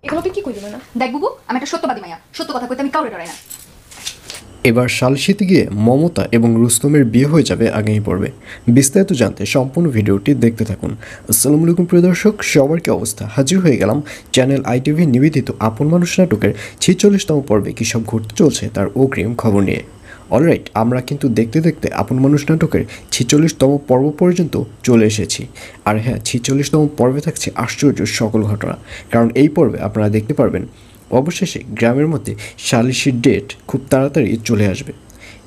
এগুলো তুই কি কইলি না? দেখ বুবু, আমি একটা সত্যবাদী মাইয়া, সত্য কথা কইতে আমি কাউরে ডরাই না। এবার সালিশিতে গিয়ে মমতা এবং রুস্তমের বিয়ে হয়ে যাবে আগামী পর্বে। বিস্তারিত জানতে সম্পূর্ণ ভিডিওটি দেখতে থাকুন। আসসালামু আলাইকুম প্রিয় দর্শক, সবার কি অবস্থা? হাজির হয়ে গেলাম চ্যানেল আইটিভি নিবেদিত আপন মানুষ নাটকের 46তম পর্বে কী সব ঘটতে চলছে তার অগ্রিম খবর নিয়ে। অলরাইট, আমরা কিন্তু দেখতে দেখতে আপন মানুষ নাটকের 46তম পর্ব পর্যন্ত চলে এসেছি। আর হ্যাঁ, 46তম পর্বে থাকছে আশ্চর্য সকল ঘটনা, কারণ এই পর্বে আপনারা দেখতে পারবেন অবশেষে গ্রামের মধ্যে সালিশির ডেট খুব তাড়াতাড়ি চলে আসবে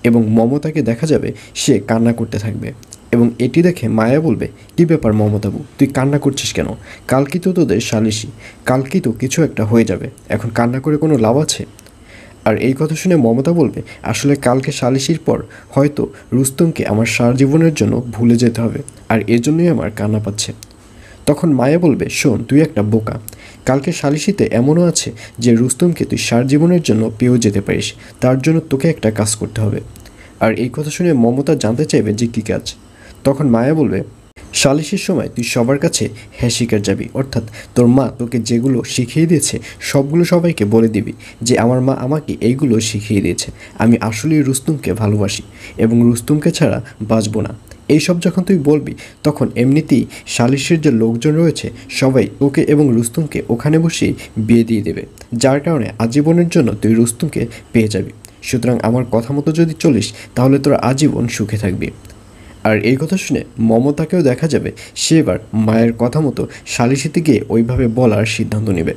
এবং মমতাকে দেখা যাবে সে কান্না করতে থাকবে। এবং এটি দেখে মায়া বলবে, কী ব্যাপার মমতাবু, তুই কান্না করছিস কেন? কালকে তো তোদের সালিশি, কালকেই তো কিছু একটা হয়ে যাবে, এখন কান্না করে কোনো লাভ আছে? আর এই কথা শুনে মমতা বলবে, আসলে কালকে সালিশির পর হয়তো রুস্তমকে আমার সারা জীবনের জন্য ভুলে যেতে হবে, আর এজন্যই আমার কান্না পাচ্ছে। তখন মায়া বলবে, শোন, তুই একটা বোকা, কালকে সালিশিতে এমনও আছে যে রুস্তমকে তুই সারা জীবনের জন্য পেয়েও যেতে পারিস, তার জন্য তোকে একটা কাজ করতে হবে। আর এই কথা শুনে মমতা জানতে চাইবে যে কী কাজ। তখন মায়া বলবে, সালিশির সময় তুই সবার কাছে হ্যাঁ শিকার যাবি, অর্থাৎ তোর মা তোকে যেগুলো শিখিয়ে দিয়েছে সবগুলো সবাইকে বলে দিবি যে আমার মা আমাকে এইগুলো শিখিয়ে দিয়েছে, আমি আসলেই রুস্তমকে ভালোবাসি এবং রুস্তমকে ছাড়া বাঁচব না। এইসব যখন তুই বলবি তখন এমনিতেই সালিশের যে লোকজন রয়েছে সবাই তোকে এবং রুস্তমকে ওখানে বসেই বিয়ে দিয়ে দেবে, যার কারণে আজীবনের জন্য তুই রুস্তমকে পেয়ে যাবি। সুতরাং আমার কথা মতো যদি চলিস তাহলে তোরা আজীবন সুখে থাকবি। আর এই কথা শুনে মমতাকেও দেখা যাবে সে এবার মায়ের কথা মতো সালিশিতে গিয়ে ওইভাবে বলার সিদ্ধান্ত নেবে।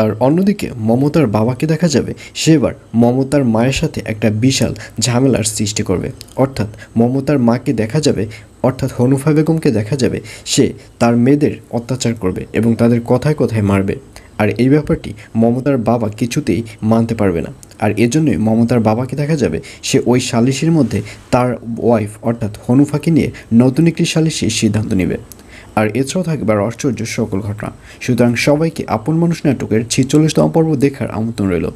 আর অন্যদিকে মমতার বাবাকে দেখা যাবে সে এবার মমতার মায়ের সাথে একটা বিশাল ঝামেলার সৃষ্টি করবে, অর্থাৎ মমতার মাকে দেখা যাবে, অর্থাৎ হনুফা বেগমকে দেখা যাবে সে তার মেয়েদের অত্যাচার করবে এবং তাদের কথায় কথায় মারবে। আর এই ব্যাপারটি মমতার বাবা কিছুতেই মানতে পারবে না, আর এজন্যই মমতার বাবাকে দেখা যাবে সে ওই সালিশির মধ্যে তার ওয়াইফ অর্থাৎ হনুফাকে নিয়ে নতুন একটি সালিশির সিদ্ধান্ত নেবে। আর এছাড়াও থাকবে আর আশ্চর্য সকল ঘটনা। সুতরাং সবাইকে আপন মানুষ নাটকের 46তম পর্ব দেখার আমন্ত্রণ রইল।